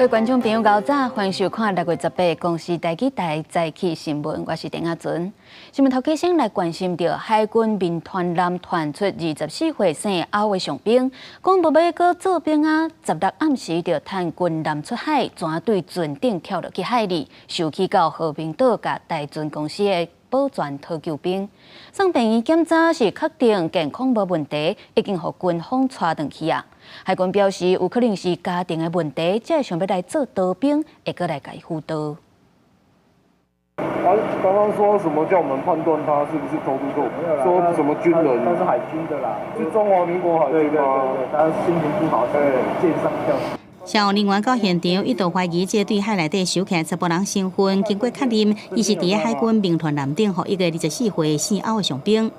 各位观众朋友，早早，欢迎收看6月18公司台记台早起新闻，我是丁雅纯。新闻头家先来关心到海军民团男传出24岁生后的上兵，讲无要搁做兵啊！16暗时就趁军舰出海，全队船顶跳落去海里，受气到和平岛，甲大船公司的保全讨救兵。送病院检查是确定健康无问题，已经互军方带回去啊。海军表示，有可能是家庭的问题，才会想要来做刀兵，会搁来改辅导。刚刚说什么叫我们判断他是不是偷渡客？说什么军人？他是海军的啦，是中华民国海军吗？对，他心情不好，舰上跳。消防人员到现场，一度怀疑这对海内底收起10人身份，经过确认，伊是伫海军民团舰顶，互一个24岁生后的上兵。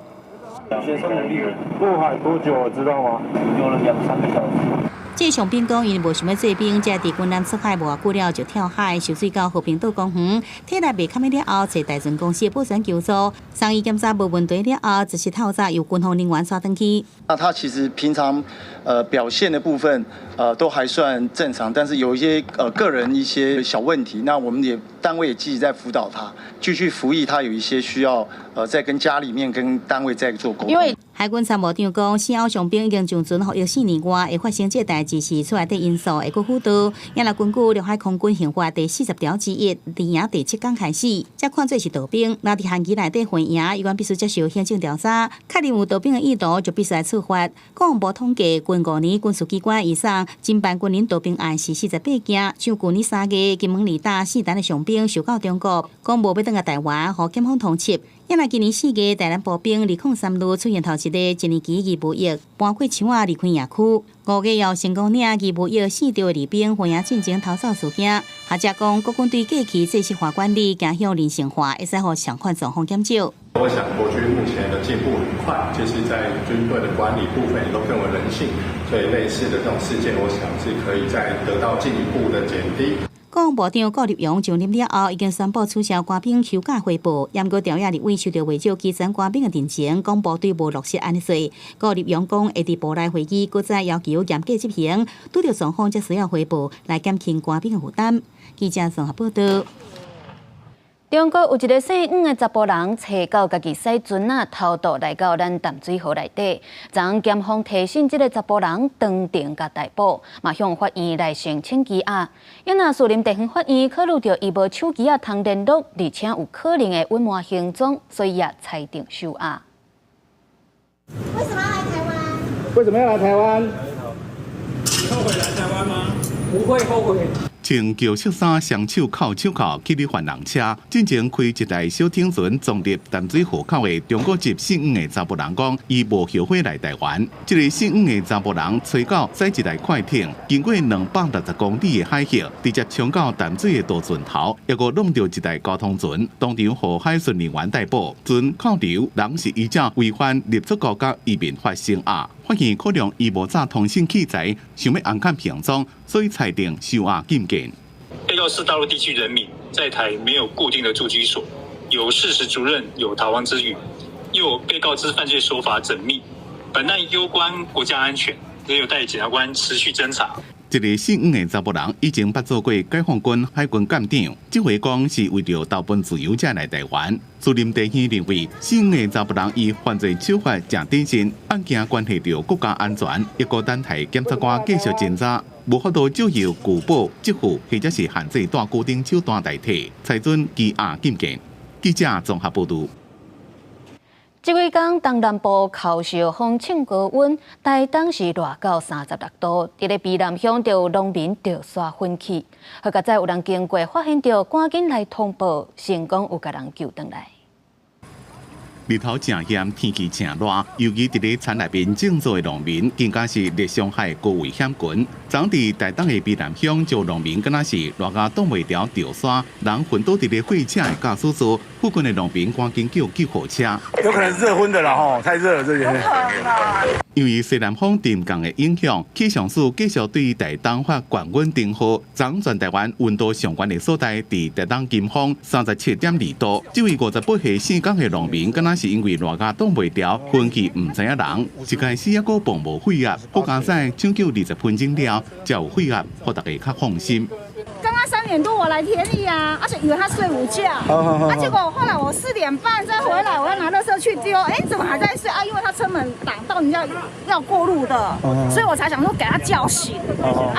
学生能力入海多久？知道吗？游了2、3个小时。这上兵讲，因无想要做兵，才伫军舰出海无久了就跳海，受水到和平岛公园，体内未堪了后，找大船公司的保全求助，送医检查无问题了后，只是透早由军方人员抓登去。那他其实平常表现的部分都还算正常，但是有一些个人一些小问题，那我们单位也积极在辅导他，继续服役，他有一些需要再跟家里面跟单位再做沟通。海军参谋长讲，生后上兵已经上船服役4年外，会发生这代志是出来的因素，会搁辅导。也来根据陆海空军刑法第40条之一，伫营第7天开始，才看做是盗兵。若伫限期内底还营，有关必须接受行政调查，确认有盗兵的意图，就必须来处罚。国防部统计，近5年军事机关以上侦办军人盗兵案是48件，像去年3月金门2打4弹的上兵受到中国，讲无要转来台湾，互检方通缉。也来今年4月，台南步兵203旅出现头一个1年期义务役，搬过枪啊离开野区。5月又成功领义务役4条的二兵回营进行逃走事件。学者讲，国军对过去这些化管理加向人性化，会使互相款状况减少。我想国军目前的进步很快，其实在军队的管理部分也都更为人性，所以类似的这种事件，我想是可以再得到进一步的减低。国防部长顾立勇上任了后，已经宣布取消官兵休假汇报，严格调查立委受到围剿基层官兵的定情，讲部队无落实安尼做。顾立勇讲，会伫部内会议，搁再要求严格执行，拄到状况才需要汇报，来减轻官兵的负担。记者综合报道。中国有一个姓黄的查甫人，找到家己驶船啊偷渡来到咱淡水河内底。昨检方提审这个查甫人当庭甲逮捕，嘛向法院来申请羁押。因那树林地方法院考虑到伊无手机啊通联络，而且有可能的隐瞒行踪，所以也裁定收押。为什么要来台湾？为什么要来台湾？你后悔来台湾吗？不会后悔。穿旧色衫、双手扣手铐去哩犯人车，进前开一台小艇船撞入淡水河口的中国籍姓黄的查甫人讲，伊无后悔来台湾。这个姓黄的查甫人找到驶一台快艇，经过260公里的海峡，直接冲到淡水的渡船头，还佫弄到一台交通船，当场获海巡人员逮捕。船扣留人是依照违反列出国家移民法刑案，发现可能伊无载通信器材，想要暗砍平装，所以裁定收押禁见。被告是大陆地区人民，在台没有固定的住居所，有事实足认有逃亡之余，又有被告之犯罪手法缜密，本案攸关国家安全，仍有待检察官持续侦查。一个姓黄的查甫人已经捌做过解放军海军舰长，这回讲是为着投奔自由才来台湾。苏林地院认为，姓黄的查甫人以犯罪手法正典型，案件关系到国家安全，一个等待检察官继续侦查，无法度就由拒保、支付或者是限制带固定手段代替，裁准羁押禁见。记者综合报道。这几天，东南部口哨风庆高温，台东是热到36度。伫咧卑南乡就有农民着刷粉气，好佳在有人经过发现到，赶紧来通报，成功有甲人救回来。日头正炎，天气正热，尤其伫咧田内面种植的农民，更加是热伤害高危险群。昨伫台东的卑南乡，就农民敢若是热到挡袂牢吊山，人昏倒伫咧火车的驾驶座，附近的农民赶紧叫救护车。有可能是热昏的啦吼，太热了这边。因为西南风沉降的影响，气象署继续对台东发降温警报。昨全台湾温度上悬的所在，伫台东金峰37.2度。这位58岁姓江的农民，敢若是因为热甲挡袂牢，昏去唔知影人，一开始还佫碰无血压，好佳在抢救20分钟了，才有血压，互大家较放心。刚刚3点多我来田里啊，而且以为他睡午觉，结果后来我4点半再回来，我要拿垃圾去丢，怎么还在睡啊？因为他车门挡到人家要过路的，所以我才想说给他叫醒，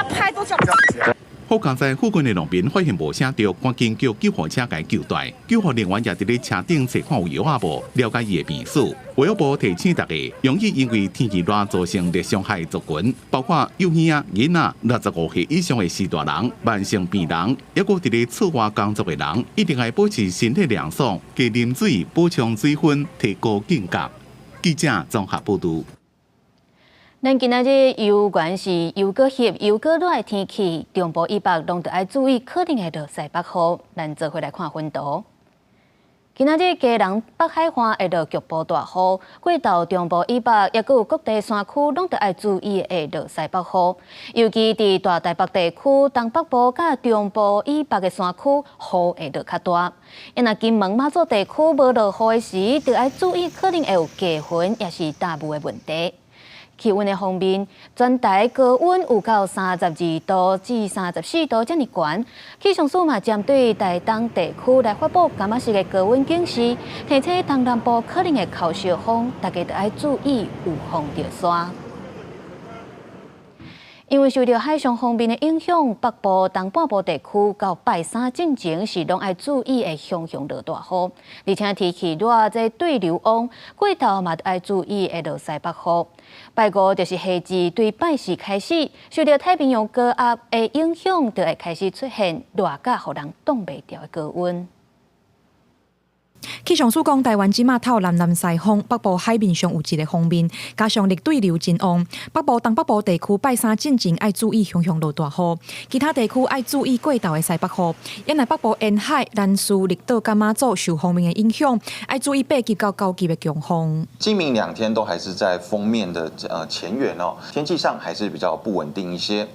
拍都叫不起来。好佳在附近的农民发现无声着，赶紧叫救护车来救带。救护人员也伫咧车顶查看有药啊无，了解伊的病史。卫生部提醒大家，容易因为天气热造成热伤害族群，包括幼儿、囡仔、65岁以上的视大人、慢性病人，抑佫伫咧厝外工作的人，一定要保持身体凉爽，加啉水，补充水分，提高警觉。记者综合报道。咱今仔日有关是又搁热又搁热的天气，中部以北拢得爱注意可能会落西北雨。咱做回来看分图。今仔日基隆北海岸会落局部大雨，过到中部以北，也佫有各地山区拢得爱注意会落西北雨。尤其伫大台北地区、东北部甲中部以北的山区，雨会落较大。因若金门马祖地区无落雨的时，得爱注意可能会有低云，也是大雾的问题。气温的方面，全台高温有到32度至34度这么悬。气象署嘛针对台东地区来发布甘仔式的高温警示，提醒东南部可能的靠小风，大家得爱注意有风着伞。因为受到海上风面的影响，北部、东半部地区到拜三进前是拢爱注意的熊熊落大雨，而且天气热，这对流往过头嘛爱注意会落西北雨。拜五就是夏至，对拜四开始，受到太平洋高压的影响，就会开始出现热甲互人挡袂牢的高温。气象署讲，台湾即马透南西风，北部海面上有一个风面，加上热对流真旺，北部、东北部地区拜三进前爱注意熊熊落大雨，其他地区爱注意过头的西北风。因为北部沿海、南苏、绿岛、甲马祖受风面的影响，爱注意8级到9级的强风。今明2天都还是在锋面的前缘哦，天气上还是比较不稳定一些。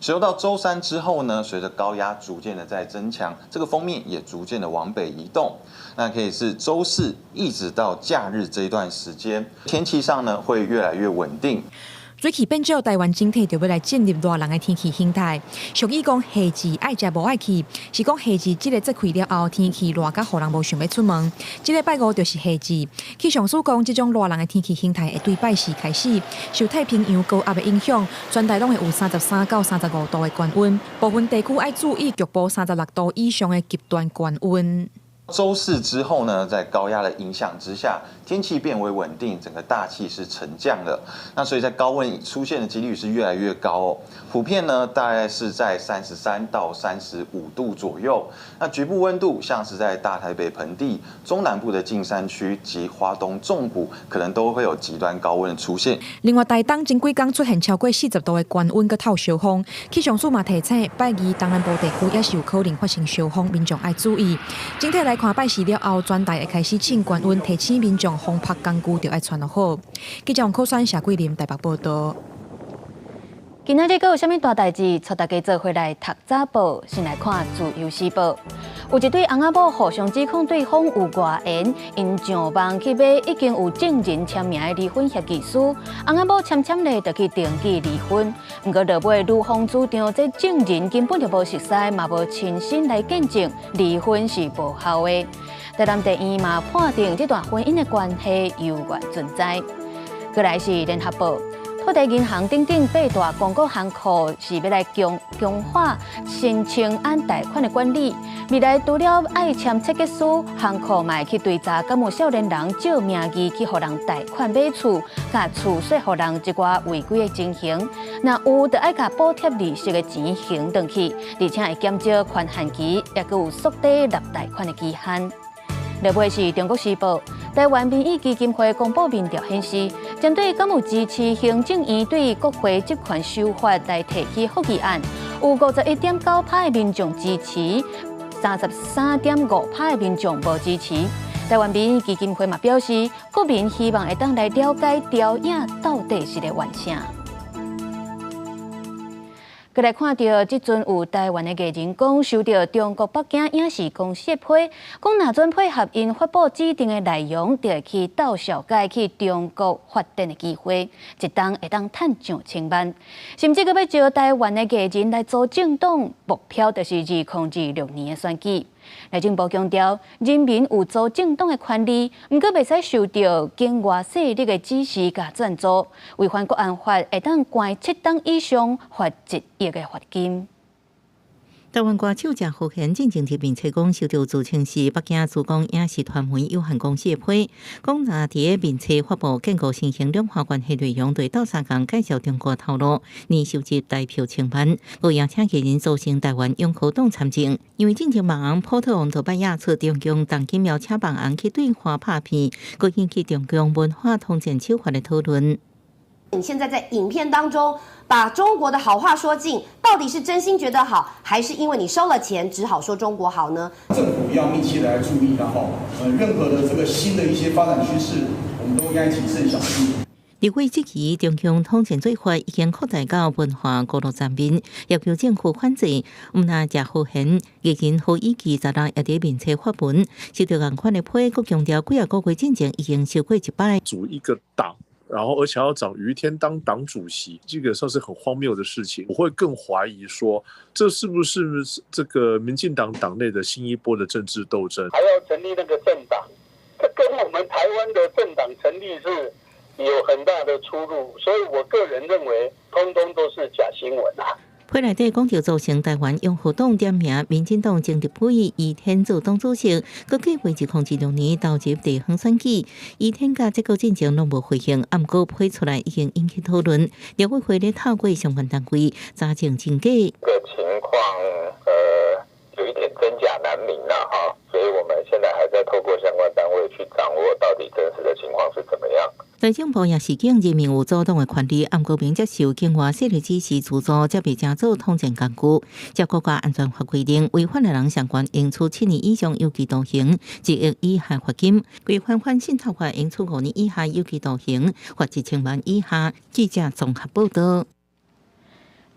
随后到周3之后呢，随着高压逐渐的在增强，这个锋面也逐渐的往北移动。那可以是周4一直到假日这一段时间，天气上呢会越来越稳定。水气变少，台湾整体就要来进入热人的天气形态。俗语讲夏至爱食无爱去，是讲夏至这个节开了后，天气热甲，互人无想要出门。这个拜五就是夏至。气象署讲，这种热人的天气形态会对拜四开始，受太平洋高压的影响，全台拢会有33到35度的高温，部分地区爱注意局部36度以上的极端高温。周4之后呢，在高压的影响之下，天气变为稳定，整个大气是沉降了。那所以在高温出现的几率是越来越高哦。普遍呢，大概是在33到35度左右。那局部温度，像是在大台北盆地、中南部的近山区及花东纵谷，可能都会有极端高温的出现。另外，台东前几天出现超过40度的高温跟透烧风，气象署嘛提醒，拜二东南部地区也是有可能发生烧风，民众爱注意。整体来看，拜四了后，全台会开始升高温，提醒民众风拍工具就要穿好。记者王可选、谢桂林台北报道。今仔日阁有啥物大代志？带大家做回来读早报，先来看自由时报。有一对翁仔某互相指控对方有外缘，因上网去买已经有证人签名的离婚协议书，翁仔某签咧就去登记离婚。不过落尾女方主张，这证人根本就无熟悉，嘛无亲身来见证离婚是无效的。台南地院嘛判定这段婚姻的关系有缘存在。过来是联合报。土地银行等8大公股行库是要来强化新青安贷款的管理。未来除了爱签设计书，行库嘛会去追查敢有少年人借名义去互人贷款买厝，甲厝税互人一寡违规的情形。若有，就爱甲补贴利息的钱还转去，而且会减少宽限期，也佮有缩短纳贷款的期限。落尾是中国时报。台湾民意基金会公布民调显示，针对敢有支持行政院对国会职权修法来提起复议案，有51.9%的民众支持，33.5%的民众无支持。台湾民意基金会嘛表示，国民希望会当来了解调影到底是咧原啥。佮来看到，即阵有台湾的艺人讲，收到中国北京影视公司的批，讲若准配合因发布指定的内容，就会去到小界去中国发展的机会，一档会当赚上千万，甚至佮要招台湾的艺人来做政党，目标就是2026年的选举。内政部强调，人民有做政党的权利，毋过袂使受到境外势力的指示甲赞助，违反国安法会当关7档以上，罚1亿的罚金。台湾歌手谢和弦进前面册讲，收到自称是北京珠江影视传媒有限公司的批，讲若伫面册发布建构新型两化关系内容，对斗相共介绍中国头路，年收入大票千万，无邀请艺人组成台湾拥护党参政，因为进前网红波特王就捌亚出中共当今邀请网红去对华拍片，佮引起中共文化通奸手法的讨论。你现在在影片当中把中国的好话说尽，到底是真心觉得好，还是因为你收了钱只好说中国好呢？政府要密切的来注意，然后任何的这个新的一些发展趋势，我们都应该谨慎小心。立委质疑中共通奸罪法已经扩大到文化娱乐层面，要求政府反制。毋但谢和弦艺人何以基16也伫面册发文，受到同款的批，佮强调几啊个月进前已经收过1摆。组一个党。然后，而且要找于天当党主席，这个算是很荒谬的事情。我会更怀疑说，这是不是这个民进党党内的新一波的政治斗争？还要成立那个政党，这跟我们台湾的政党成立是有很大的出入，所以我个人认为，通通都是假新闻啊。批内底讲到组成台湾拥护党点名民进党政治批以天做党主席，佮计划2026年投入地方选举，以天甲这个进程拢无回应，暗过批出来已经引起讨论。立委会咧透过相关单位查证真假。这个情况有一点真假难明啦哈，所以我们现在还在透过相关单位去掌握到底真实的情况是怎么样。内政部也是警人民有主动的权利，暗过并接受境外势力指示资助，才被正做通奸工具。照国家安全法规定，违反的人相关应处7年以上有期徒刑，1亿以下罚金；违反反渗透法应处5年以下有期徒刑，罚1,000万以下。记者综合报道。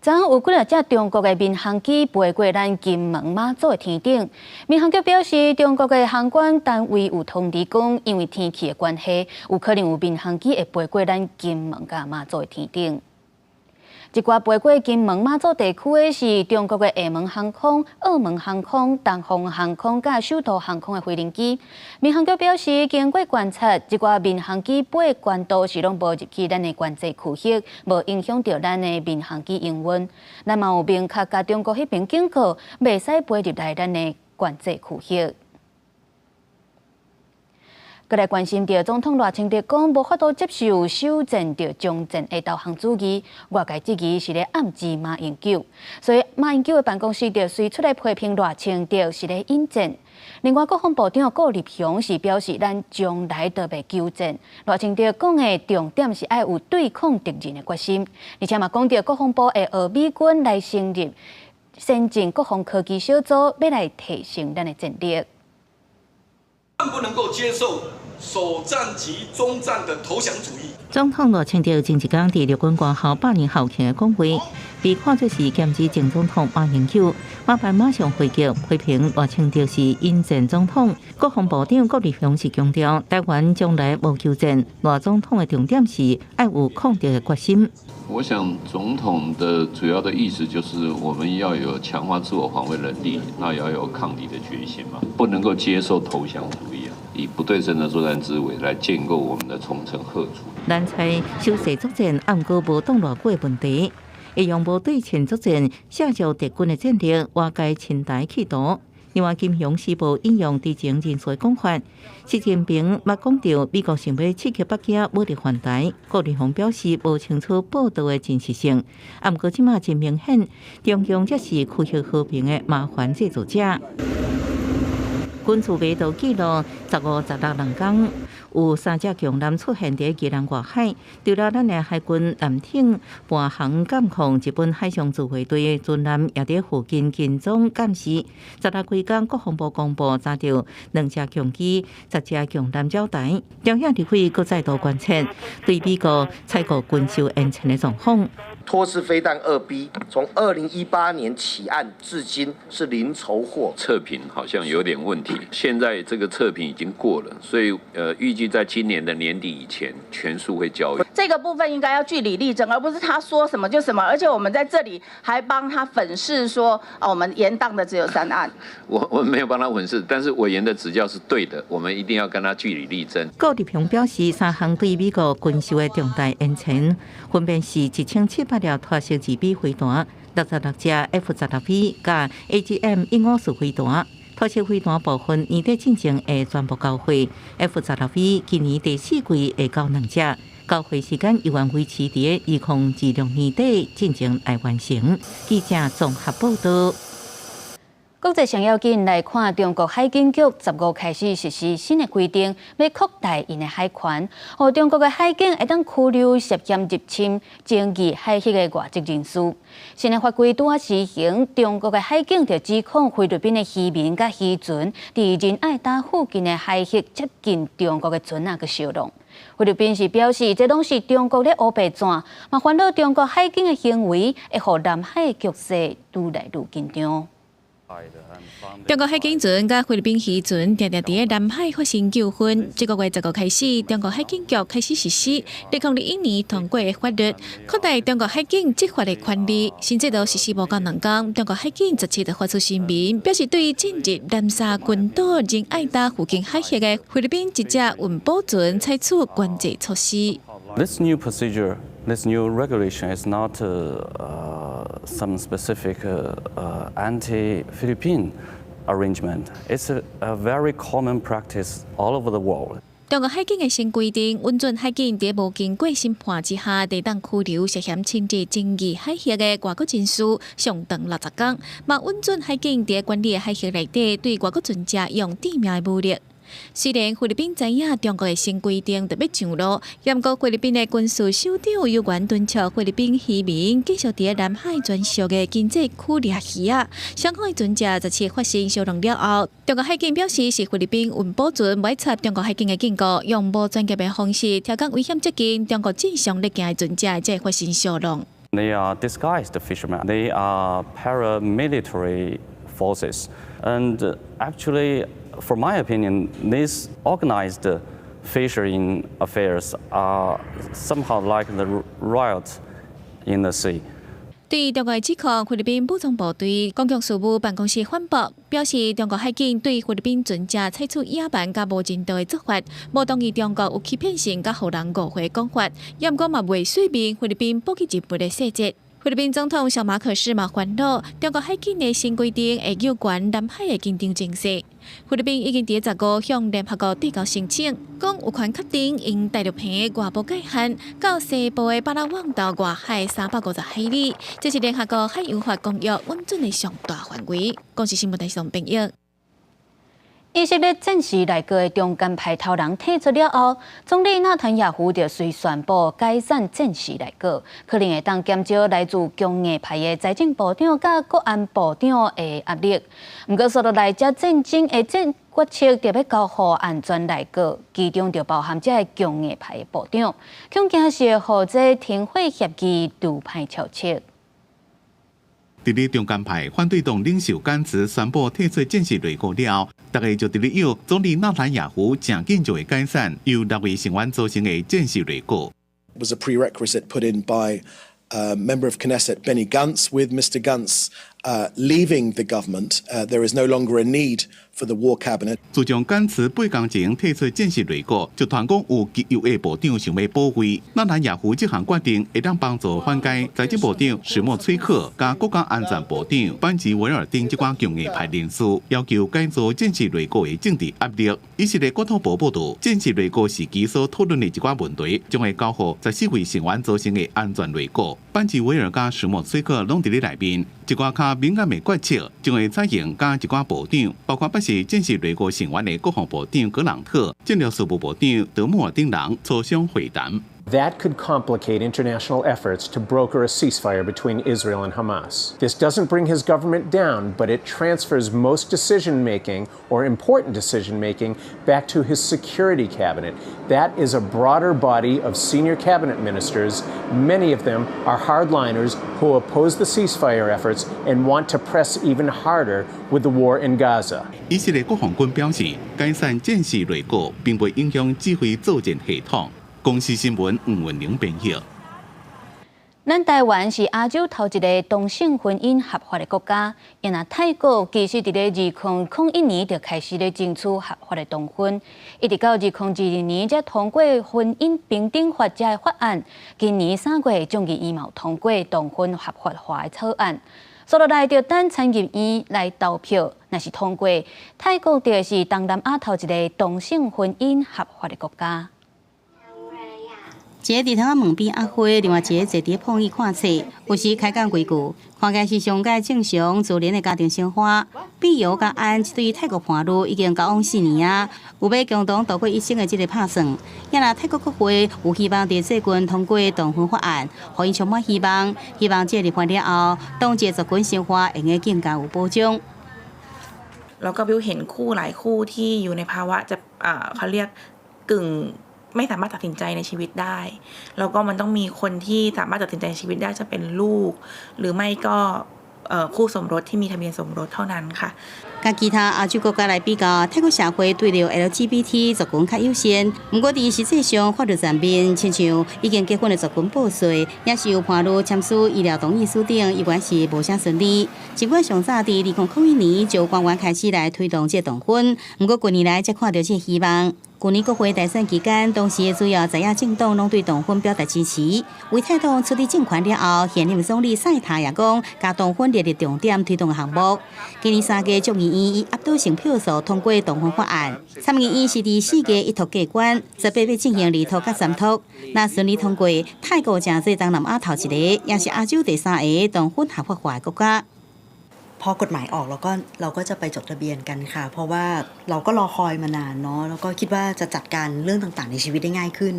昨昏有几啊只中国的民航机飞过咱金门马祖的天顶，民航局表示，中国的航管单位有通知讲，因为天气的关系，有可能有民航机会飞过咱金门甲马祖的天顶。一挂飞过金门马祖地区的是中国的厦门航空、澳门航空、东方航空甲首都航空的飞行机。民航局表示，经过观察，一挂民航机飞的高度是拢无入去咱的管制区域，无影响到咱的民航机营运。咱嘛有明确甲中国迄边警告，袂使飞入来咱的管制区域。佮来关心到总统赖清德讲无法度接受修正到中正的导航主义，外界质疑是咧暗指马英九，所以马英九的办公室就随出来批评赖清德是咧引战。另外，国防部长顾立雄是表示，咱将来都袂纠正。赖清德讲的重点是爱有对抗敌人的决心，而且嘛讲到国防部会学美军来成立先进国防科技小组，要来提升咱的战力。不能够接受首战及中战的投降主义。总统赖清德前一天伫陆军官校8年校庆的讲话，被看作是兼职前总统马英九。马办马上回击批评赖清德是引战总统。国防部长顾立雄是强调，台湾将来无纠正。赖总统的重点是爱有抗敌的决心。我想总统的主要的意思就是我们要有强化自我防卫能力，那也要有抗敌的决心嘛，不能够接受投降主义啊，以不对称的作战思维来建构我们的重城贺主。咱猜修势作战，暗过无动偌久的问题，会用无对称作战下降敌军的战力，瓦解侵台企图。另外，金融时报引用知情人士的讲法，习近平捌讲到美国想要刺激北京武力犯台，顾立雄表示无清楚报道的真实性。不过，即马真明显，中共才是区域和平的麻烦制造者。军事围堵记录15、16人工，有3隻強艦出現喺宜蘭外海，除了咱嘅海軍艦艇、伴航監控、日本海上自衛隊軍艦也喺附近緊張監視。16幾天，國防部公布查到2隻強機、10隻強艦礁台，中央地區閣再度關切對美國採購軍售延遲嘅狀況。托式飛彈2B 從2018年起案至今是零籌貨，測評好像有點問題。現在這個測評已經過了，所以預計在今年的年底以前全數會交易。這個部分應該要據理力爭，而不是他說什麼就什麼。而且我們在這裡還幫他粉飾說，我們延宕的只有3案。我沒有幫他粉飾，但是委員的指教是對的，我們一定要跟他據理力爭。高立雄表示，3項對美國軍售的重大延遲，分別是1700條拖式自備飛彈、66隻 F-16V 加 AGM-154飛彈。拖式飛彈部分年底進行會全部交會 ，F-16V 今年第4季會交2隻，交會時間依然維持喺2026年底進行來完成。記者綜合報道。國際上要緊來看，中國海警局15號開始實施新的規定，要擴大因的海權，讓中國的海警會當拘留涉嫌入侵爭議海域的外籍人士。新的法規拄啊施行，中國的海警就指控菲律賓的漁民甲漁船佇仁愛島附近的海域接近中國的船啊，去燒弄。菲律賓是表示，這攏是中國咧烏白紙，嘛煩惱中國海警的行為會讓南海的局勢愈來愈緊張。中國海警船甲菲律賓漁船常常喺南海發生糾紛。這個月15號開始，中國海警局開始實施2021年通過的法律，擴大中國海警執法的權利。新制度實施無夠2天，中國海警17日發出聲明，表示對於進入南沙群島仁愛島附近海域的菲律賓一隻運補船採取管制措施。This new procedure, this new regulation is not some specific anti-Philippine arrangement. It's a very common practice all over the world. 中國海警嘅新規定，允准海警喺無經過審判之下，地當拘留涉嫌侵入爭議海域嘅外國人士上長60天，嘛允准海警喺管理嘅海域內底對外國船隻用地面嘅武力。雖然菲律賓知影中國嘅新規定特別上路，不過菲律賓嘅軍事首長有關敦促菲律賓漁民繼續喺南海專屬嘅經濟區掠魚啊。上海船隻17日發生燒弄了後，中國海警表示是菲律賓運補船違插中國海警嘅警告，用無專業嘅方式調降危險接近中國正常歷行嘅船隻，才發生燒弄。They are disguised fishermen. They are paramilitary forces, and actually. For my opinion, these organized fishing affairs are somehow like the riot in the sea. 對中國指控，菲律賓武裝部隊公共事務辦公室反駁，表示中國海警對菲律賓船隻採取野蠻甲無人道的做法，無同意中國有欺騙性甲互人誤會講法，也毋過嘛未說明菲律賓補給入的細節。菲律賓總統小馬可斯嘛煩惱，中國海警的新規定會有關南海的緊張情勢。菲律賓已經喺15號向聯合國提交申請，講有權確定因大陸片的外部界限到西部的巴拉望到外海350海里，這是聯合國海洋法公約允准的上大範圍。講是新聞台上朋友。以色列戰時內閣的中間派頭人退出了後，總理納坦雅胡就遂宣布解散戰時內閣，可能會當減少來自強硬派的財政部長甲國安部長的壓力。不過，所落來這戰爭的決策特別交予安全內閣，其中就包含這個強硬派的部長，恐驚是讓這停火協議獨派超切。伫咧中間派反對黨領袖甘茨宣布退出戰時內閣了，大家就伫咧要總理納坦雅胡正緊就會解散由6位成員組成的戰時內閣。Was a prerequisite put in by member of Knesset Benny Gantz. With Mr. Gantz leaving the government, there is no longer a need for the war cabinet. 自從甘茨8天前退出戰時內閣，就傳講有極右的部長想要保衛。納坦雅胡這項決定會當幫助緩解財政部長史莫崔克加國家安全部長班吉維爾等這掛強硬派人士，要求改組戰時內閣的政治壓力。以色列國土部報道，戰時內閣時期所討論的這掛問題，將會交予14位成員組成的安全內閣。班吉維爾加史莫崔克攏佇咧內面，這掛較敏感的決策將會採用加這掛部長，包括是正式内阁成员的国防部长格朗特、政治事务部长德穆尔等人磋商会谈。That could complicate international efforts to broker a ceasefire between Israel and Hamas. This doesn't bring his government down, but it transfers most decision-making or important decision-making back to his security cabinet. That is a broader body of senior cabinet ministers. Many of them are hardliners who oppose the ceasefire efforts and want to press even harder with the war in Gaza. 以色列国防军表示，解散战时内阁并未影响指挥作战系统。公司新闻黄文玲编译。咱台湾是亚洲头一个同性婚姻合法的国家，因那泰国其实伫咧2001年就开始咧争取合法的同婚，一直到2022年才通过婚姻平等法这个法案。今年3月，众议院通过同婚合法化的草案，所落来就等参议院来投票。若是通过，泰国就是东南亚头一个同性婚姻合法的国家。一个伫窗仔门边压花，另外一个坐伫碰椅看册，有时开讲几句，看起来是上界正常自然的家庭生活。碧瑶甲安一对泰国伴侣已经交往4年啊，有要共同度过一生的这个打算。也若泰国国会有希望伫最近通过同婚法案，互因充满希望，希望这立法了后，当这族群生活会用更加有保障。เราก็บิวเห็นคู่หลายคู่ที่อยู่ในภาวะจะเขาเรียกกึ่งไม่สามารถตัดสินใจในชีวิตได้แล้วก็มันต้องมีคนที่สามารถตัดสินใจในชีวิตได้จะเป็นลูกหรือไม่ก็คู่สมรสที่มีทะเบียนสมรสเท่านั้นค่ะ甲其他亚洲国家来比较，泰国社会对着 LGBT 族群较优先。不过，伫实际上法律层面，亲像已经结婚的族群报税，也是有伴侣签署医疗同意书等，依然是无啥顺利。尽管上早伫2001年就官员开始来推动这同婚，不过近年来才看到这希望。去年国会大选期间，当时的主要在野政党拢对同婚表达支持。为泰党出力政权了后，现任总理赛塔也讲，将同婚列入重点推动的项目。今年3月，众议院以压倒性票数通过同婚法案。参议院是伫4月一读过关，18要进行2读甲3读。若顺利通过，泰国正做东南亚头一个，也是亚洲第3个同婚合法化的国家。พอกฎหมายออกเราก็จะไปจดทะเบียนกันค่ะเพราะว่าเราก็รอคอยมานานเนาะแล้วก็คิดว่าจะจัดการเรื่องต่างๆในชีวิตได้ง่ายขึ้น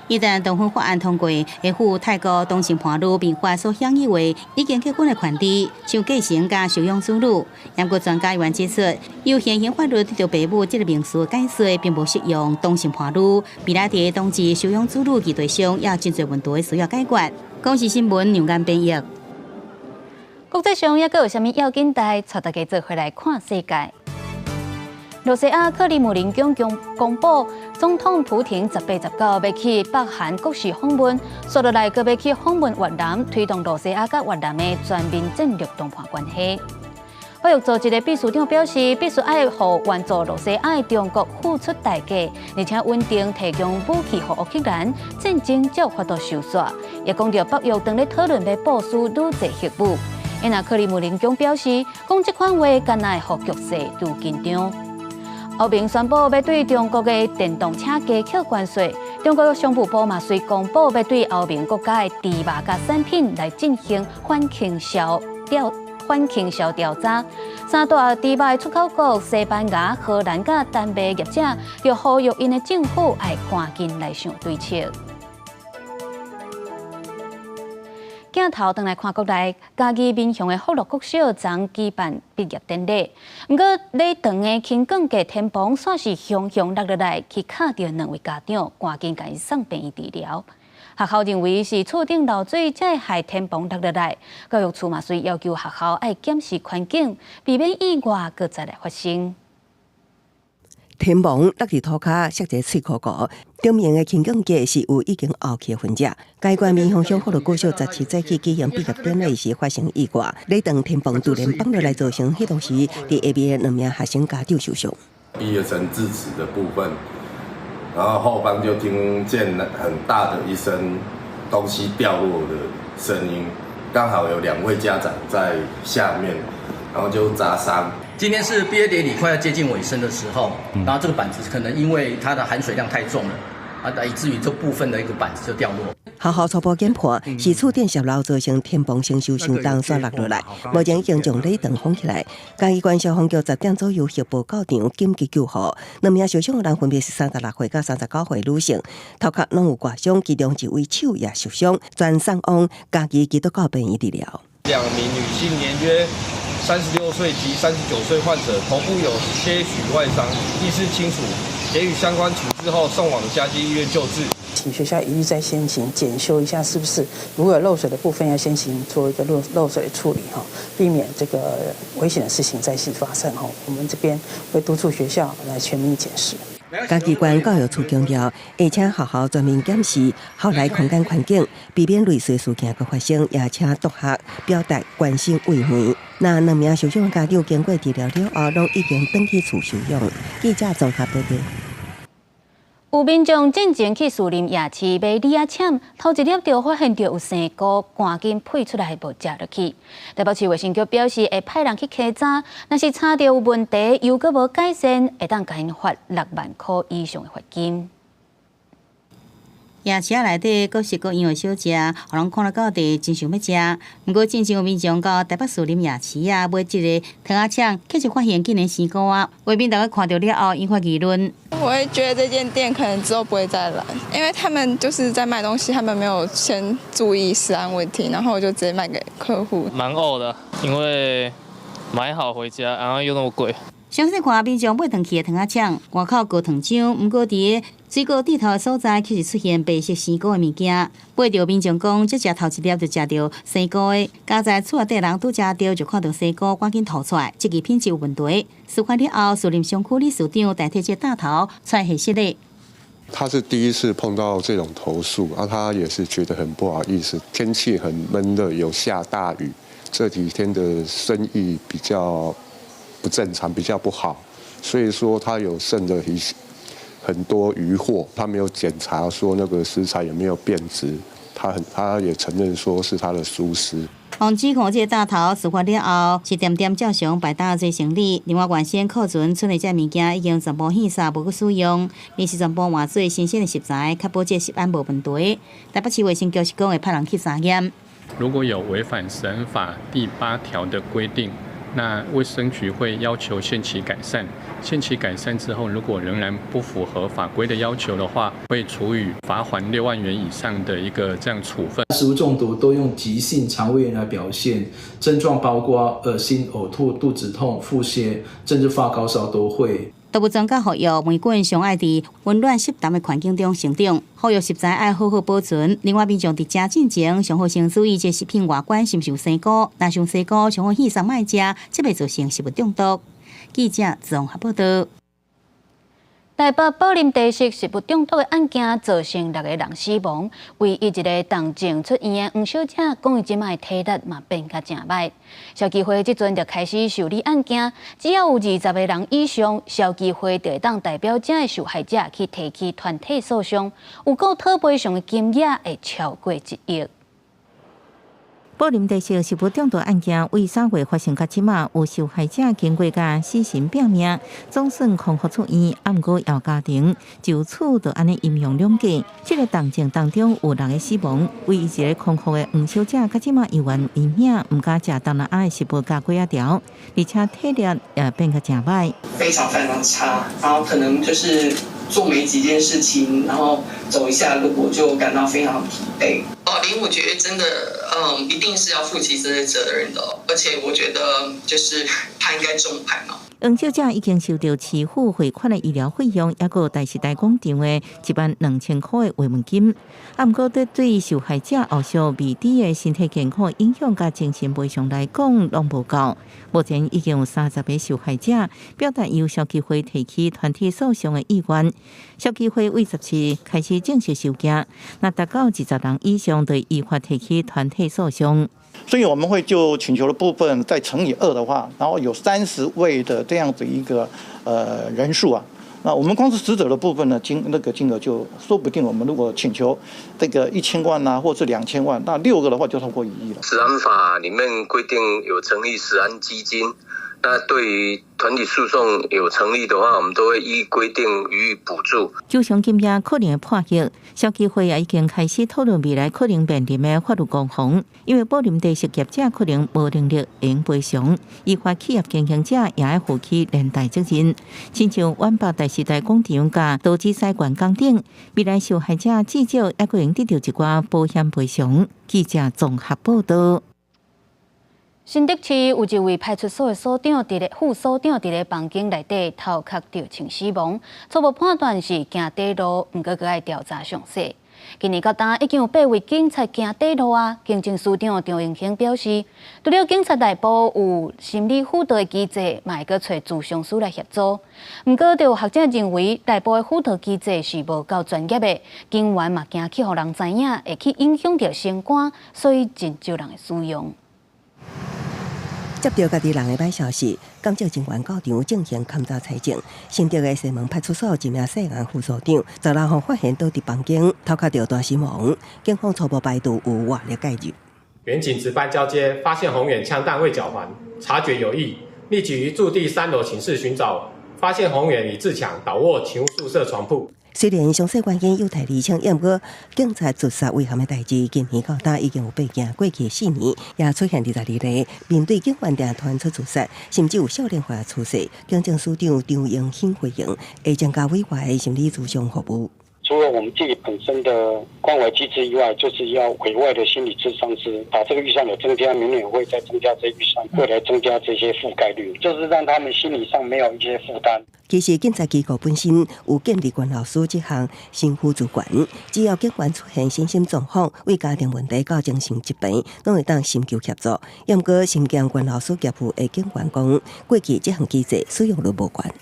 一旦同婚法案通过，会赴泰国同性伴侣民法所响应为已经结婚的权利，像继承加收养子女。英国专家员指出，由现行法律对爸母这个名词解释，并不适用同性伴侣。未来在同志收养子女议题上，也有真侪问题需要解决。公视新闻杨岩编译。国际上，还阁有啥物要紧代，带大家做回来看世界。罗西亚克里姆林宫公布，总统普廷18、19要去北韩国事访问，接落来阁要去访问越南，推动罗西亚甲越南的全面战略谈判关系。保育组一个秘书长表示，必须爱互援助罗西亚的中国付出代价，而且稳定提供武器给乌克兰，战争才有法度收煞。也讲到北约正咧讨论要部署愈侪核武。因克里姆林宫表示，讲这款话敢会互局势愈紧张。欧盟宣布要对中国的电动车加扣关税，中国商务部嘛随公布要对欧盟国家的猪肉甲产品来进行反倾销调查。三大猪肉的出口国西班牙、荷兰甲丹麦业者，就呼吁因的政府要赶紧来想对策。镜头转来看国内，嘉义民雄的福乐国小昨举办毕业典礼。不过，礼堂的轻钢架天棚算是雄雄落来，去卡到2位家长，赶紧甲伊送病院治疗。学校认为是厝顶漏水才会害天棚落来，教育处嘛遂要求学校要检视环境，避免意外搁再来发生。天棚落伫涂骹，设一碎壳壳，顶面的轻钢架是有已经凹起的分者。该关民雄乡福乐国小17早起举行毕业典礼时发生意外，礼堂天棚突然崩落来，造成迄当时伫下面2名学生家长受伤。毕业生致辞的部分，然后后方就听见很大的一声东西掉落的声音，刚好有2位家长在下面，然后就砸伤。今天是毕业典礼快要接近尾声的时候，然后这个板子可能因为它的含水量太重了，以至于这部分的一个板子就掉落。学校初步检判是触电泄漏造成天棚承受相当刷落落来，目前已经将礼堂封起来。嘉义县消防局10点左右协报到场紧急救护，2名受伤的人分别是36岁到39岁女性，头壳拢有刮伤，其中一位手也受伤，全送往嘉义基督教病院治疗。2名女性年约36岁及39岁患者，头部有些许外伤，意识清楚，给予相关处置后送往嘉基医院救治。请学校一律再先行检修一下，是不是如果有漏水的部分，要先行做一个漏水处理哈，避免这个危险的事情再次发生哈。我们这边会督促学校来全面检视。嘉义县教育处强调，会请学校全面检视校内空间环境，避免类似事件的发生，也请督学表达关心慰问。那2名受伤的家长经过治疗了后，拢已经返去厝休养。记者综合报道。有民众进前去树林夜市买李亚签，头一粒就发现到有生菇，赶紧配出来无食落去。台北市卫生局表示，会派人去稽查，若是查到有问题又阁无改善，会当甲因罚6万块以上的罚金。夜市内底各式各样的小食，互人看了到地真想要食。不过，真正有民众到台北树林夜市买这个糖仔肠，确实发现竟然生菇啊！外面大家看到了后，引发议论。我会觉得这间店可能之后不会再来，因为他们就是在卖东西，他们没有先注意食安问题，然后我就直接卖给客户。蛮呕的，因为买好回家，然后又那么贵。详细看民众买回去的糖仔肠，外口高糖浆，不过伫水果地头的所在，确实出现白色生菇的物件。买到民众讲，只食头一粒就食到生菇的，加在厝内底人拄食到就看到生菇，赶紧吐出来，这个品质有问题。事发了后，树林商区理事长代替这大头出来解释的。他是第一次碰到这种投诉，他也是觉得很不好意思。天气很闷热，有下大雨，这几天的生意比较不正常，比较不好，所以说他有剩的很多余货，他没有检查说那个食材有没有变质，他也承认说是他的疏失。防指控这大头事发了后，是点点照常摆搭做生理。另外，原先库存剩的这物件已经全部现杀，无去使用，而是全部换做新鲜的食材，确保这食安无问题。台北市卫生局是讲会派人去查验。如果有违反食安法第8条的规定，那卫生局会要求限期改善。限期改善之后，如果仍然不符合法规的要求的话，会处以罚款6万元以上的一个这样处分。食物中毒都用急性肠胃炎来表现，症状包括恶心、呕吐、肚子痛、腹泻，甚至发高烧都会。动物专家呼吁霉菌上爱伫温暖湿淡的环境中成长，呼吁食材爱好好保存。另外，民众伫食进前，上好先注意这食品外观是毋是有生菇，若像生菇，上好现杀卖食，才袂造成食物中毒。记者综合报道。台北宝林地市食物中毒的案件造成6个人死亡，唯一一个动静出院的黄小姐讲，伊即摆体力嘛变甲真歹。消基会即阵就开始受理案件，只要有20个人以上，消基会就会当代表这个受害者去提起团体诉讼，有够讨赔偿的金额会超过1亿。宝林地市食物中毒案件为3月发生到即马，有受害者经过甲死神拼命，总算康复出院，毋过要家庭就此就安尼阴阳两隔。这个动静当中有6个死亡，唯一一个康复的黄小姐，到即马因为危险，毋敢食东南亚的食物加几条，而且体力也变得真歹，非常非常差，然后可能就是做没几件事情，然后走一下路我就感到非常疲惫。林我觉得真的，一定是要负起这些责任的，而且我觉得就是他应该重判嘛。黄小姐已经收到市府汇款的医疗费用，也有台视台广场的12000块的慰问金。不过，对受害者后续未知的身体健康影响甲精神赔偿来讲，拢无够。目前已经有30个受害者表达由消基会提起团体诉讼的意愿。消基会为17开始正式收件，那达到20人以上对依法提起团体诉讼。所以我们会就请求的部分再乘以2的话，然后有30位的这样子一个人数啊。那我们光是死者的部分呢，金额就说不定，我们如果请求这个1000万啊，或是2000万，那6个的话就超过1亿了。食安法里面规定有成立食安基金，那对于团体诉讼有成立的话，我们都会依规定予以补助。就像今夜可能的破局，消基会也已经开始讨论未来可能面临的法律攻防，因为保林地实业者可能无能力应赔偿，依法企业经营者也要负起连带责任。亲像湾北大时代广场甲导致西关工顶，未来受害者至少也可能得到一寡保险赔偿。记者综合报道。新竹市有一位派出所的所长副所长伫咧房间内底头壳着枪死亡，初步判断是行底路，毋过爱调查详细。今年到今已经有8位警察行底路啊。警政署长张荣兴表示，除了警察内部有心理辅导的机制，嘛会阁找咨商师来协助。毋过，就有学者认为，内部的辅导机制是无够专业的，警员嘛惊去互人知影，会去影响到升官，所以真少人会使用。接到家己人的歹消息，感召警员到场进行勘查采证。新竹的西门派出所一名涉案副所长，16号发现倒伫房间，头壳着大死亡。警方初步排除有外力介入。员警值班交接，发现洪远枪弹未缴还，察觉有异，立即于驻地3楼寝室寻找，发现洪远已自强，倒卧勤务宿舍床铺。虽然详细原因有待厘清，不过警察自杀危险的代志，今年到今已经有8件，过去4年也出现22例。面对警员定传出自杀，甚至有少年化出事，警政署长张荣兴回应，会增加委外的心理咨询服务。除了我们自己本身的关怀机制以外，就是要委外的心理咨商师，把这个预算有增加，明年会再增加这预算，未来增加这些覆盖率，就是让他们心理上没有一些负担。其实警察机构本身有建立关老师这项新辅助管，只要警员出现身心状况、为家庭问题到精神疾病，都会当寻求协助。不过，新疆关老师业务的警员讲，过去这项机制使用率无悬。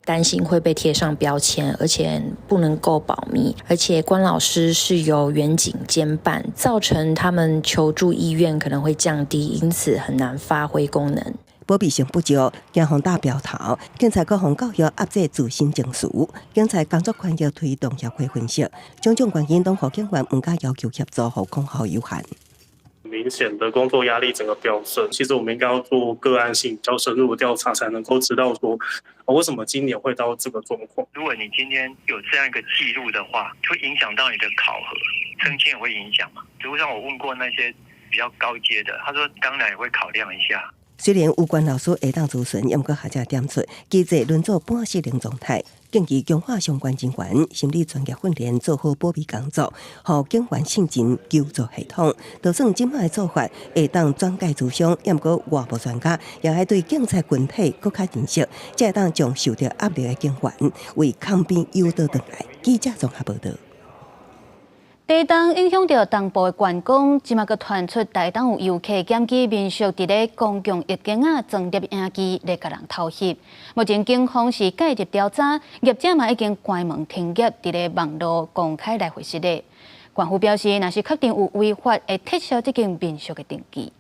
担心会被贴上标签，而且不能够保密，而且关老师是由员警监办，造成他们求助意愿可能会降低，因此很难发挥功能。保密性不足，警方打标头，警察各项教育压制自身情绪，警察工作权益推动协会分析，种种原因都让警员唔敢要求协助，何况好有限。明显的工作压力整个飙升，其实我们应该要做个案性比较深入的调查，才能够知道说，为什么今年会到这个状况。如果你今天有这样一个记录的话，会影响到你的考核，升迁也会影响嘛。职务上我问过那些比较高阶的，他说当然也会考量一下。虽然有关老师会当咨询，不过学者点出，机制轮做半失灵状态，建议强化相关人员心理专业训练，做好保密工作，让警员信任求助系统。就算今摆的做法会当转介咨商，不过外部专家也要对警察群体更加认识，才会当将受到压力的警员为抗辩诱导回来。记者综合报道。台东影响到东部的观光，即马阁传出台东有游客检举民宿伫咧公共浴间装摄影机咧，甲人偷翕。目前警方是介入调查，业者嘛已经关门停业，伫咧网络公开来回实咧。官府表示，若是确定有违法，会撤销这间民宿的登记。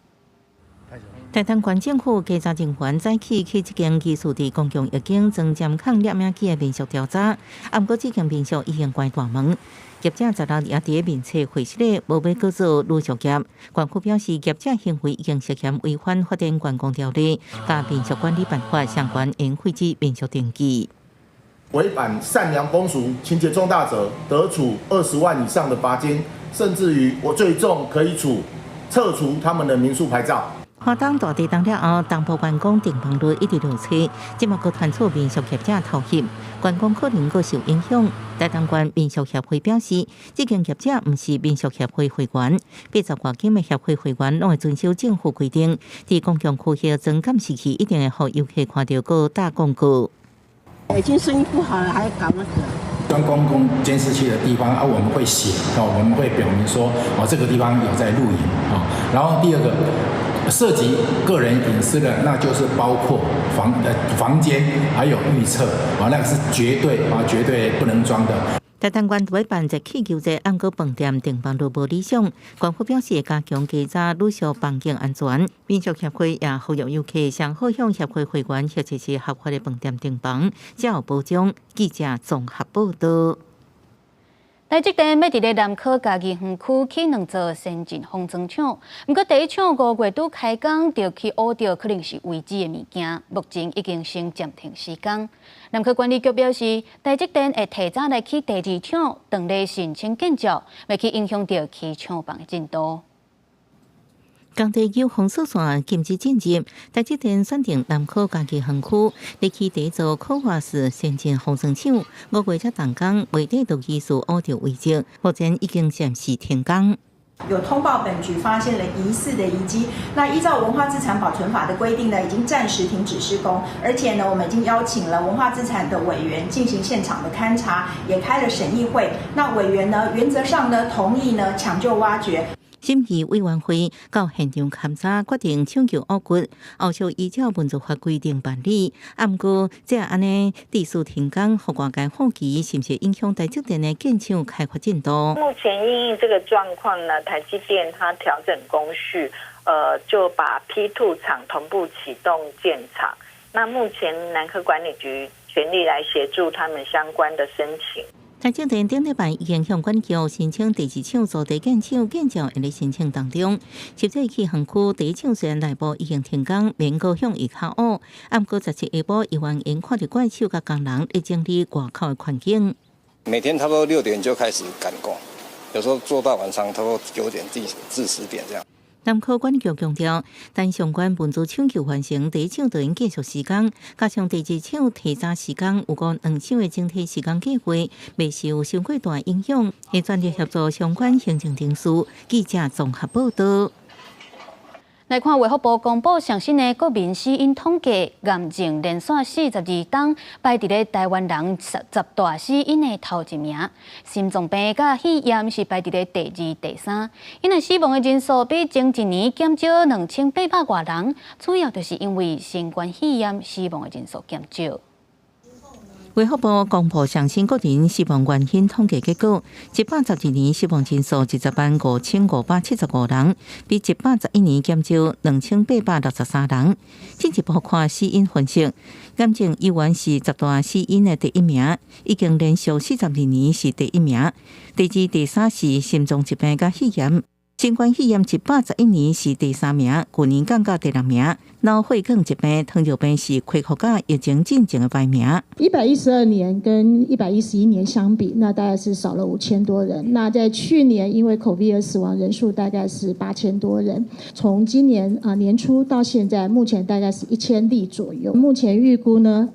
台东县政府稽查人员早起去这间疑似伫公共浴间装监控摄影机的民宿调查，不过这间民宿已经关大门。业者16日也伫面册会实咧，无要搁做陆续业。官府表示，业者行为已经涉嫌违反发展观光条例、甲民宿管理办法相关，应废止民宿登记。违反善良风俗、情节重大者，得处20万以上的罚金，甚至于最重可以撤除他们的民宿牌照。花东大地震了后，东部观光订房率一直落车，即马阁传出民宿业者偷翕，观光可能阁受影响。台东县民宿协会表示，这间业者毋是民宿协会会员，80外间的协会会员拢会遵守政府规定，伫公共区域装监视器一定会予游客看到个打广告。已经生意不好了，还搞那个。装公共监视器的地方我们会写我们会表明说这个地方有在录影然后第二个。涉及个人隐私的，那就是包括房间还有预测那个是绝对不能装的。台东县委办日起求济暗哥饭店订房率无理想，官府表示会加强稽查旅宿房间安全。民宿协会也呼吁游客上好向协会会员或者是合法的饭店订房，才有保障。记者综合报道。台积电要伫咧南科嘉义园区起2座先进封装厂，不过第一厂5月拄开工，就去挖到可能是未知的物件，目前已经先暂停施工。南科管理局表示，台积电会提早来起第2厂，等咧申请建造，未去影响到起厂房的进度。工地有封锁线禁止进入，台积电选定南科嘉义园区，立起第一座可化式先进封装厂，5月才动工，未得到技术挖到位置，目前已经暂时停工。有通报本局发现了疑似的遗迹，那依照文化资产保存法的规定呢，已经暂时停止施工，而且呢，我们已经邀请了文化资产的委员进行现场的勘查，也开了审议会。那委员呢，原则上呢同意呢抢救挖掘。审议委员会到现场勘查，决定抢救挖掘，后续依照民族法规定办理。不过，这安尼地势停工，互外界好奇是不是影响台积电的建厂开发进度？目前因应这个状况呢，台积电它调整工序，就把 P2 厂同步启动建厂。那目前南科管理局全力来协助他们相关的申请。台积电顶礼拜已经向管局申请第2厂造地建厂，建造还在申请当中。实际去园区第1厂虽然内部已经停工，免高向伊靠乌，不过17下晡，议员因看到怪手甲工人在整理外口的环境。每天差不多6点就开始赶工，有时候做到晚上差不多9点至10点这样。南科管理局强调，等相关文资抢救完成，第1厂就应继续施工，加上第2厂提早施工，有关2厂的整体施工计划未受伤过大影响，会全力协助相关行政程序。记者综合报道。来看卫福部公布上新的国民死因统计，癌症连续42档排伫咧台湾人10大死因的头1名，心脏病甲肺炎是排伫咧第2、第3。因为死亡的人数比前一年减少2800多人，主要就是因为新冠肺炎死亡的人数减少。卫福部公布上新个人死亡原因统计结果，112年死亡人数105,575人，比111年减少2863人。进一步看死因分析，癌症依然是10大死因的第1名，已经连续42年是第1名。第2、第3是心脏疾病甲肺炎。新冠肺炎111年是第3名，去年降到第6名。脑血管疾病、糖尿病是恢复到疫情进前的排名。112年跟111年相比，那大概是少了5000多人。那在去年因为 COVID 而死亡人数大概是8000多人。从今年年初到现在，目前大概是1000例左右。目前预估呢，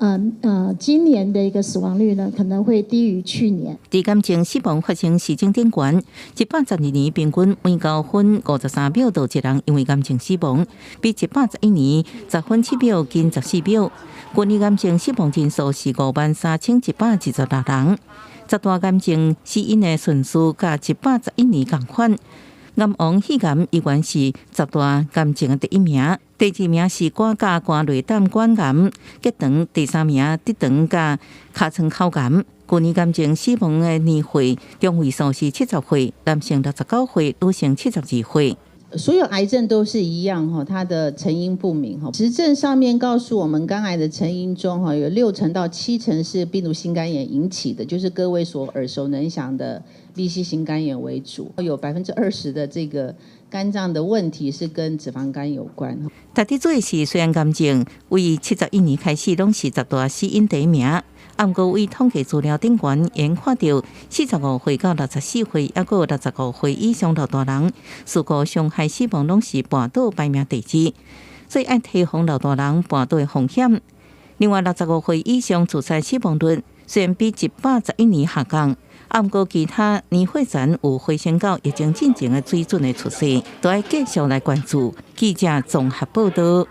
今年的一个死亡率呢可能会低于去年。伫癌症死亡发生时间点悬，112年平均每9分53秒就一人因为癌症死亡，比111年10分7秒近14秒。去年癌症死亡人数是53116人。10大癌症死因的顺序甲111年同款。癌王肺癌依然是10大癌症的第1名，第2名是肝甲肝内胆管癌、结肠，第3名直肠甲尻川口癌。去年癌症死亡的年岁中位数是70岁，男性69岁，女性72岁。所有癌症都是一样，它的成因不明。实证上面告诉我们，肝癌的成因中有60%到70%是病毒性肝炎引起的，就是各位所耳熟能详的 B 型型肝炎为主，有20%的这个肝脏的问题是跟脂肪肝有关。大致做是虽然癌症为71年开始拢是10大死因第1名。不过，为统计资料顶悬，研看到45岁到64岁，还有65岁以上老大人，事故伤害死亡拢是跋倒排名第2，所以要提防老大人跋倒的风险。另外，65岁以上自杀死亡率虽然比111年下降，不过其他年岁层有回升到疫情进前的水准的趋势，都要继续来关注。记者综合报道。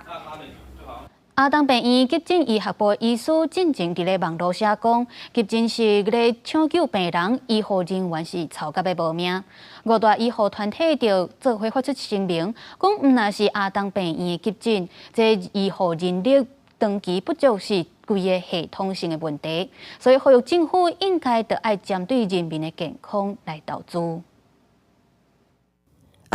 阿东病院急诊医学部医师进前伫咧网络写讲，急诊室咧抢救病人，医护人员是吵甲要无命。5大医护团体就做伙发出声明，讲毋若是阿东病院的急诊，这医护人力长期不足是规个系统性的问题，所以呼吁政府应该着爱针对人民的健康来投资。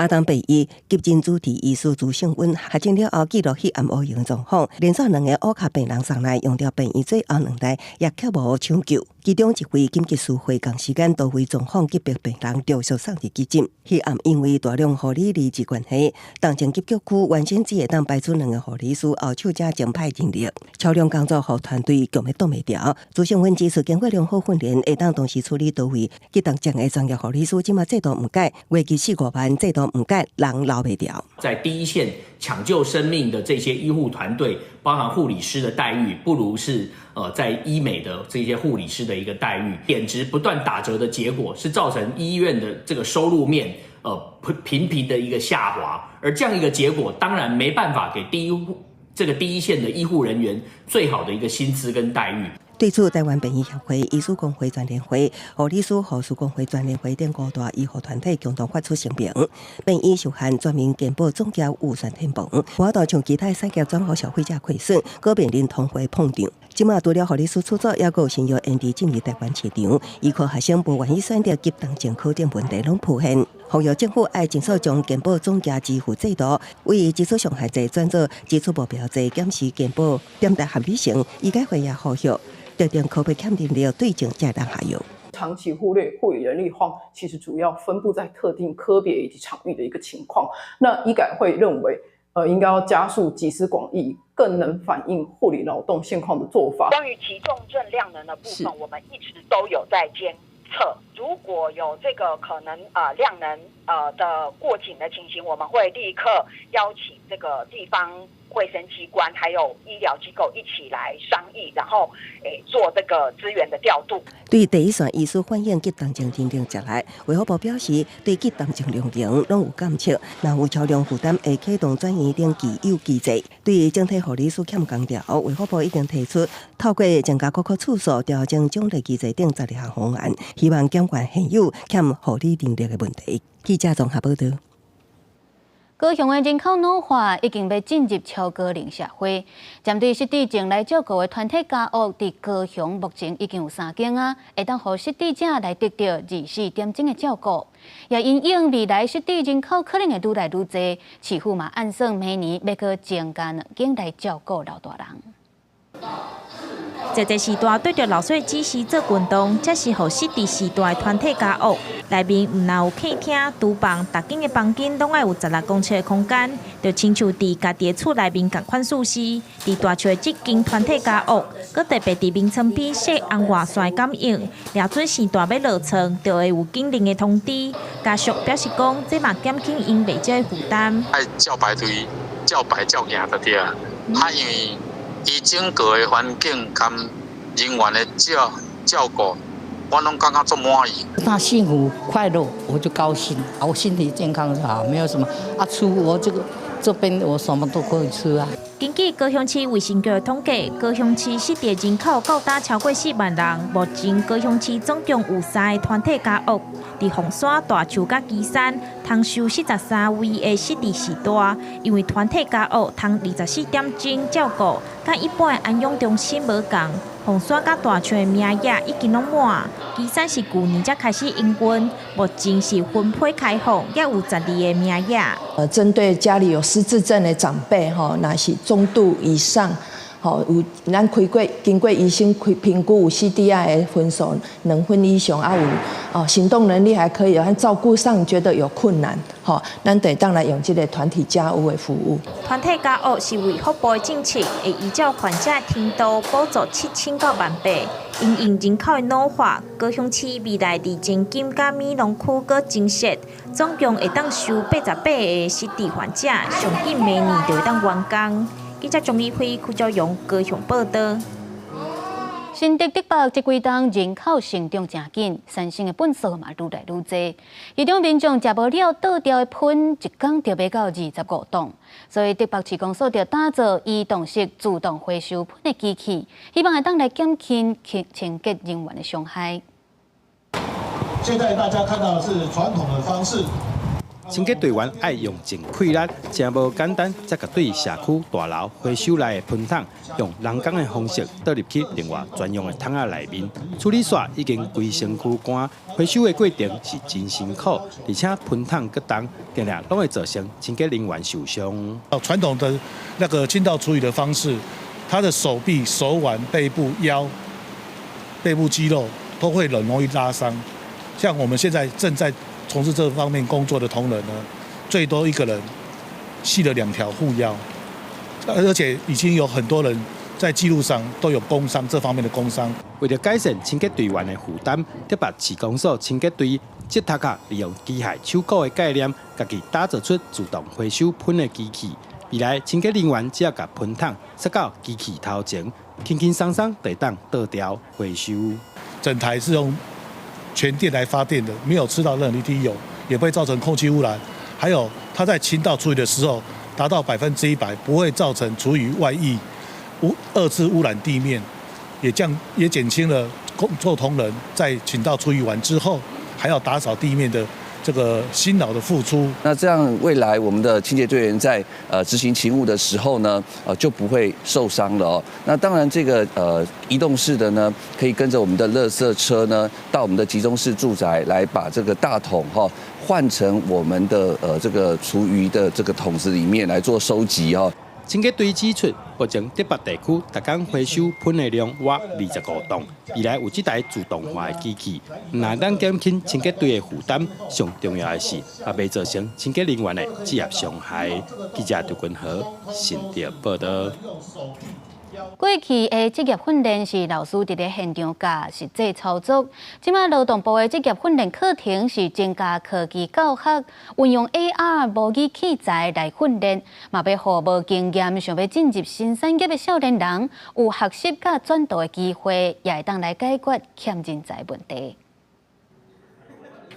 阿东病医急诊主治医师朱胜温下诊了后记录迄暗乌型状况，连续2个乌卡病人上来用掉病医最后2台也却无抢救，其中一位紧急事回港时间多位状况级别病人陆续送入急诊。迄暗因为大量护理离职关系，当前急救区原先只会当派出2个护理师，后手才增派人力，超量工作互团队强要挡袂掉。朱胜温指出，经过良好训练，会当同时处理多位急动症的专业护理师，即马制度唔改，为期4、5万，制度唔改，人留袂掉。在第一线抢救生命的这些医护团队，包含护理师的待遇，不如是在医美的这些护理师的一个待遇，点值不断打折的结果，是造成医院的这个收入面频频的一个下滑，而这样一个结果，当然没办法给第一线的医护人员最好的一个薪资跟待遇。对此，台湾病医协会、医师工会全联会、护理师、护士工会全联会等5大医护团体共同发出声明，病医受限全面健保总价预算天崩，我都从其他产业转互消费者亏损，各面临通货膨胀。即马除了护理师出作，也有新药因地进入台湾市场，医科学生无愿意选择急动症科等问题拢浮现。呼吁政府要尽速将健保总价支付制度为基础上限制转做基础目标制，检视健保点达合理性，医改会也呼吁特定科别欠人力对症才当下药。长期忽略护理人力荒，其实主要分布在特定科别以及场域的一个情况。那医改会认为，应该要加速集思广益，更能反映护理劳动现况的做法。关于其重症量能的部分，我们一直都有在监测。如果有这个可能量能的过紧的情形，我们会立刻邀请这个地方卫生机关还有医疗机构一起来商议，然后做这个资源的调度。对第一线医师反映急动症认定接来，卫福部表示对急动症量能拢有监测，若有超量负担会启动转移等既有机制。对于整体护理师欠工调，卫福部已经提出透过增加国科次数、调整奖励机制等12项方案，希望减缓现有欠护理能力的问题。记者综合报道。高雄的人口老化已经要进入超高龄社会，针对失智症来照顾的团体家屋，伫高雄目前已经有3间啊，会当互失智者来得到24点钟的照顾。也因应未来失智人口可能会愈来愈多，市府嘛按算每年要去增加2间来照顾老大人。在这时代对着老岁指示做运动，这是互失智时代的团体家屋。内面唔但有客厅、厨房，逐间的房间拢爱有16公尺的空间，就亲像伫家己的厝内面同款舒适。伫大厝的这间团体家屋，佮特别伫名称边设红外线感应，掠准时代要落床，就会有警铃的通知。家属表示讲，这嘛减轻因未少的负担。爱照排队、照排照行就对啊，因为伊整个的环境跟人员的照顾，我拢感觉足满意。他幸福快乐，我就高兴，我身体健康就好，没有什么啊。我这边我什么都可以吃啊。根据高雄市卫生局的统计，高雄市失智人口高达超过4万人。目前高雄市总共有3个团体家屋，伫凤山、大树甲旗山，通收43位的失智时代。因为团体家屋通24点钟照顾，甲一般的安养中心无同。凤山甲大树的名额已经拢满，旗山是去年才开始营运，目前是分配开放，也有12个名额。针对家里有失智症的长辈，那是中度以上，有咱经过医生评估有 CDI 的分数2分以上，有行动能力还可以，但照顾上觉得有困难，咱得当来用这个团体家屋的服务。团体家屋是卫福部的政策，会依照患者程度补助7000到18000。因应人口的老化，高雄市未来伫前金甲美浓区搁增设，总共会当收88个失智患者，上紧明年就会当完工。记者钟丽辉、邱昭勇高雄报道。新竹竹北这几冬人口成长真紧，产生的本数嘛愈来愈多。其中民众食无了倒掉的喷，一天就要到25吨，所以竹北市公所就打造移动式自动回收喷的机器，希望会当来减轻清洁人员的伤害。现在大家看到的是传统的方式。清洁队员爱用尽气力，真无简单，才甲对社区大楼回收来的喷桶，用人工的方式倒入去另外专用的桶仔内面。处理线已经规身躯干，回收的过程是真辛苦，而且喷桶过重，定定拢会造成清洁人员受伤。传统的那个倾倒处理的方式，他的手臂、手腕、背部、腰、背部肌肉都会很容易拉伤。像我们现在正在从事这方面工作的同仁呢，最多一个人系了2条护腰，而且已经有很多人在记录上都有工伤这方面的工伤。为了改善清洁队员的负担，特别市公所清洁队这塔卡利用机械手鼓的概念，家己打造出自动回收喷的机器。未来清洁人员只要把喷桶塞到机器头前，轻轻松松就当倒掉回收。整台是用全电来发电的，没有吃到任何一滴油，也不会造成空气污染。还有它在倾倒处理的时候，达到100%，不会造成厨余外溢、二次污染地面，也减轻了工作同仁在倾倒处理完之后，还要打扫地面的这个辛劳的付出。那这样未来我们的清洁队员在执行勤务的时候呢，就不会受伤了哦。那当然这个移动式的呢，可以跟着我们的垃圾车呢，到我们的集中式住宅来把这个大桶换成我们的这个厨余的这个桶子里面来做收集哦。清洁队指出，目前台北地区每天回收喷的量约25吨，未来有这台自动化的机器，若能减轻清洁队的负担，上重要的是也袂造成清洁人员的职业伤害。记者刘君豪，新潮报道。过去的职业训练是老师伫咧现场教实际操作，即马劳动部的职业训练课程是增加科技教学，运用 AR 模拟器材来训练，嘛要互无经验想要进入新产业的少年人有学习甲转导的机会，也会当来解决欠人才问题。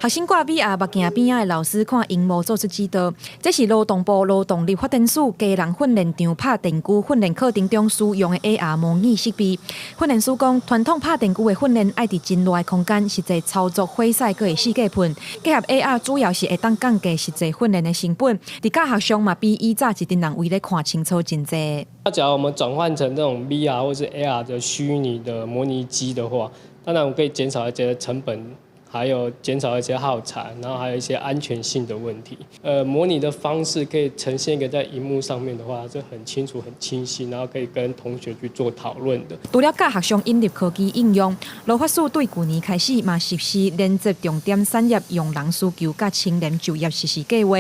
学生挂 VR 目镜边仔的老师看荧幕做出指导，这是劳动部劳动力发展署家人训练场拍电锯训练课程中使用的 AR 模拟设备。训练师讲，传统拍电锯的训练爱伫真热的空间，实际操作火势佮会四界喷，结合 AR 主要是会当降低实际训练的成本，伫教学上嘛比以早一阵人为了看清楚真济。那假如我们转换成这种 VR 或是 AR 的虚拟的模拟机的话，当然我们可以减少一些成本。还有减少一些耗材，然后还有一些安全性的问题。模拟的方式可以呈现一个在荧幕上面的话，是很清楚、很清晰，然后可以跟同学去做讨论的。除了教学上引入科技应用，劳法署对去年开始嘛实施连接重点产业用人需求甲青年就业实施计划，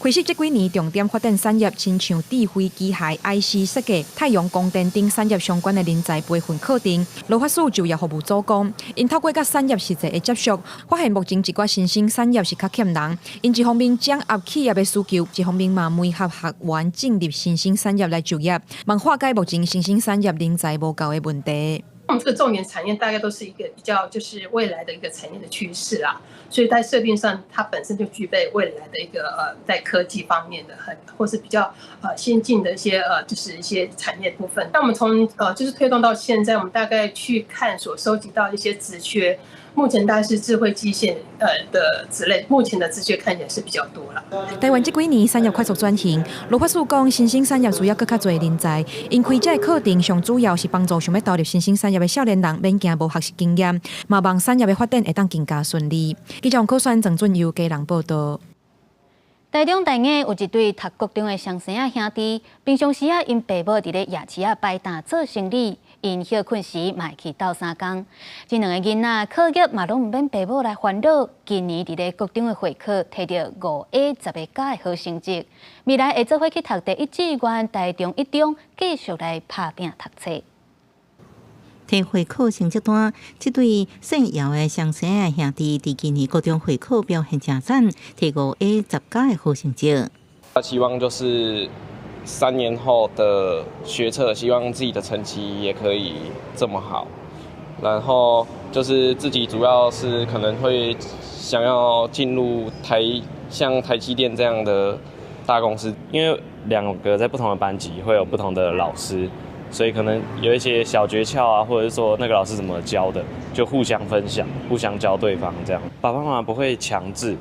开始这几年重点发展产业，亲像智慧机械、IC 设计、太阳光电等产业相关的人才培训课程。劳法署就业服务组讲，因透过甲产业实际的接触。发现目前一寡新兴产业是较欠人，因一方面掌握企业的需求，一方面嘛媒合学员进入新兴产业来就业，望化解目前新兴产业人才无够的问题。我们这个重点产业大概都是一个比较就是未来的一个产业的趋势啦，所以在设定上它本身就具备未来的一个在科技方面的或是比较先进的一些就是一些产业部分。那我们从就是推动到现在，我们大概去看所收集到一些职缺。目前大概是智慧机械的之类，目前的职缺看起来是比较多了。台湾这几年产业快速转型，劳法署讲新兴产业需要更较多人才，因开这课程上主要是帮助想要投入新兴产业的少年人免惊无学习经验，嘛望产业的发展会当更加顺利。记者柯选郑俊佑家人报道。台中大雅有一对读高中的双生仔兄弟，平常时因爸母伫咧夜市摆摊做生意。因休困时嘛去斗相共，这两个囡仔课业嘛拢毋免爸母来烦恼。今年伫咧高中的会考，摕到5A 10个加的好成绩，未来会做伙去读第一志愿台中一中，继续来打拼读册。摕会考成绩单，这对姓姚的双生仔兄弟，伫今年高中会考表现正赞，摕5A 10加的好成绩。希望就是3年后的学测，希望自己的成绩也可以这么好。然后就是自己主要是可能会想要进入像台积电这样的大公司，因为2个在不同的班级会有不同的老师，所以可能有一些小诀窍啊，或者是说那个老师怎么教的，就互相分享、互相教对方这样。爸爸妈妈不会强制，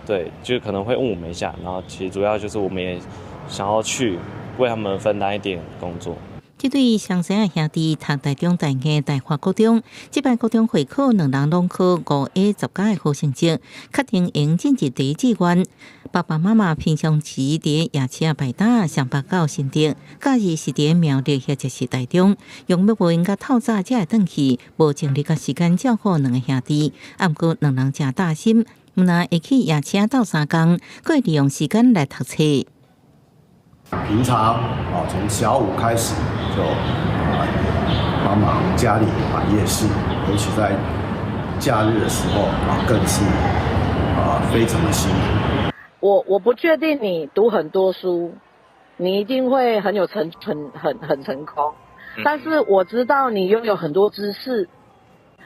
对，就可能会问我们一下，然后其实主要就是我们也想要去为他们分担一点工作。这对双生的兄弟读台中大艺大华高中，这摆高中会考2人拢考5A 10加的好成绩，确定应进入第一志愿。爸爸妈妈平常时伫夜车排打上班到新店，假日是伫苗栗或者是台中，用要无应该透早才会转去，无精力甲时间照顾2个兄弟。毋过2人真大心，毋但会去夜车斗3工，佫会利用时间来读册。平常从小5开始就帮忙家里买夜市，尤其在假日的时候更是非常的辛苦。我不确定你读很多书，你一定会很成功，但是我知道你拥有很多知识，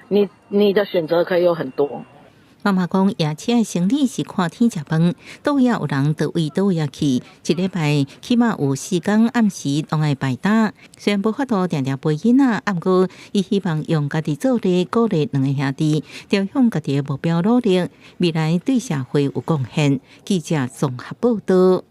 你的选择可以有很多。妈妈讲，夜车的生理是看天食饭，倒位有人倒位倒位去，一礼拜起码有4天暗时拢爱排打。虽然无法度常常陪囡仔，不过伊希望用家己做例鼓励2个兄弟，朝向家己的目标努力，未来对社会有贡献。记者综合报道。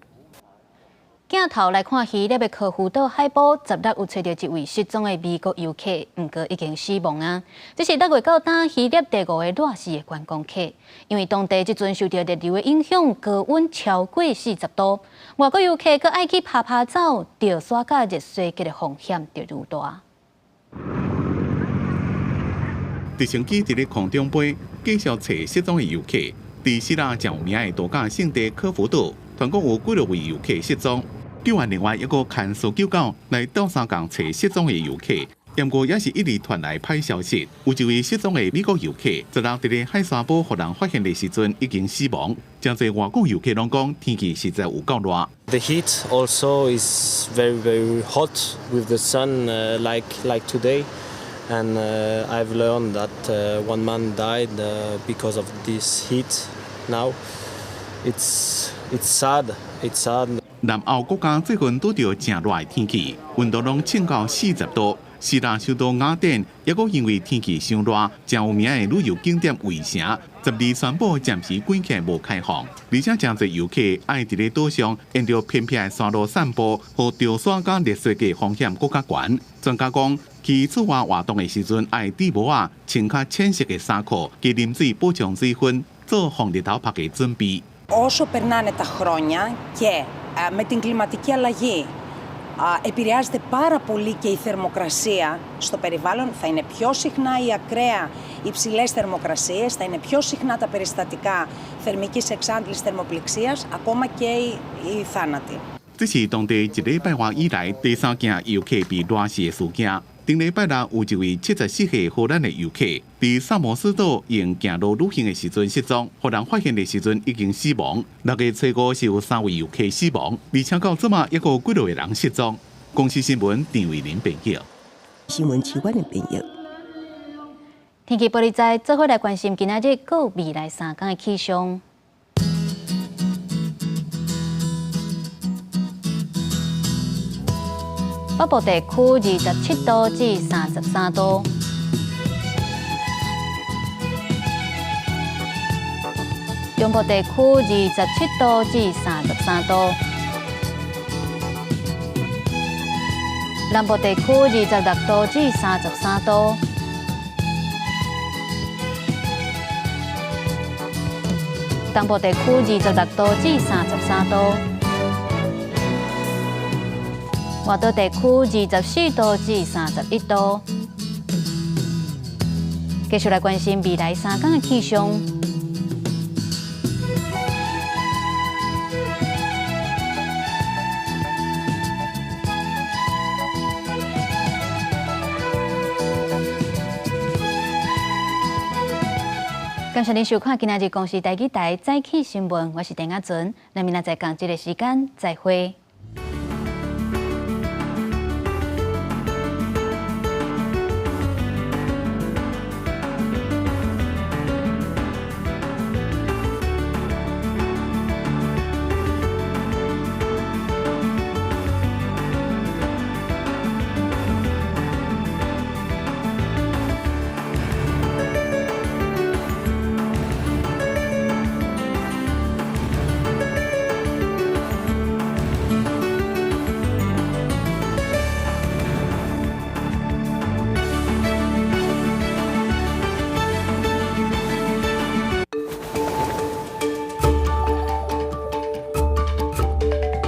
镜头来看希腊的科孚岛海堡，10日有找到一位失踪的美国游客，不过已经死亡啊。这是10月9日希腊第5个热死的观光客，因为当地即阵受到热流的影响，高温超过40度，外国游客佫爱去拍照，钓沙甲热衰竭的风险就愈大。直升机伫咧空中飞，继续找失踪的游客。伫希腊真有名的度假胜地科孚岛，全国有几多位游客失踪。救援另外一个牵搜救狗来斗3工找失踪的游客，不过也是一直传来歹消息，有一位失踪的美国游客，10日伫咧海沙堡互人发现的时阵已经死亡。真侪外国游客拢讲天气实在有够热。The heat also is very hot with the sun like today, and I've learned that one man died because of this heat. Now, it's sad. It's sad. 南欧国家最近拄到正热的天气，温度拢升到40度。希腊首都雅典也阁因为天气伤热，真有名的旅游景点卫城，12日宣布暂时关起无开放，而且真侪游客爱伫咧岛上沿着偏僻的山路散步，和钓沙甲热衰竭风险更较悬。专家讲，去出外活动的时阵爱戴帽仔、穿较浅色的衫裤，加啉水补充水分，做防日头拍的准备。Όσο περνάνε τα χρόνια και με την κλιματική αλλαγή επηρεάζεται πάρα πολύ και η θερμοκρασία στο περιβάλλον, θα είναι πιο συχνά η ακραία υψηλές θερμοκρασίες, θα είναι πιο συχνά τα περιστατικά θερμικής εξάντλησης θερμοπληξίας, ακόμα και οι θάνατοι. 这是当地1礼拜外以来第3件游客被热死的事件。顶礼拜六有一位74岁荷兰的游客，伫萨摩斯岛用行路旅行的时阵失踪，互人发现的时阵已经死亡。6月初5是有3位游客死亡，而且到这嘛，还有几多个人失踪。公司新闻郑伟林编辑。新闻市湾的编辑。天气玻璃仔做伙来关心今仔日个未来3天的气象。北部地区27度至33度，中部地区27度至33度，南部地区26度至33度，东部地区26度至33度。外岛地区24度至31度。继续来关心未来3天的气象。感谢您收看今日公视台语台早起新闻，我是陈雅纯，咱明仔载同一个时间再会。